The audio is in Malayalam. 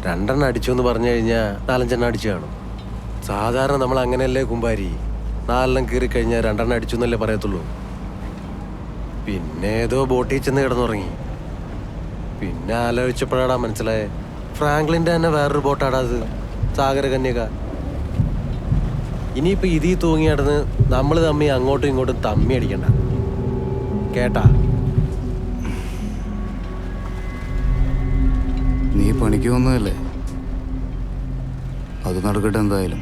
രണ്ടെണ്ണം അടിച്ചു എന്ന് പറഞ്ഞു കഴിഞ്ഞാൽ നാലഞ്ചെണ്ണം അടിച്ചു കാണും. സാധാരണ നമ്മൾ അങ്ങനെയല്ലേ കുമ്പാരി, 4 കീറി കഴിഞ്ഞാൽ 2 അടിച്ചു എന്നല്ലേ പറയത്തുള്ളൂ. പിന്നെ ഏതോ ബോട്ടിൽ ചെന്ന് കിടന്നുറങ്ങി. പിന്നെ ആലോചിച്ചപ്പോഴാടാ മനസ്സിലായേ, ഫ്രാങ്ക്ലിൻ്റെ തന്നെ വേറൊരു ബോട്ടാടാ അത്, സാഗരകന്യക. ഇനിയിപ്പോൾ ഇതിൽ തൂങ്ങി കിടന്ന് നമ്മൾ തമ്മി അങ്ങോട്ടും ഇങ്ങോട്ടും തമ്മി അടിക്കണ്ട കേട്ടാ. നീ പണിക്ക് വന്നതല്ലേ, അത് നടക്കട്ടെ എന്തായാലും.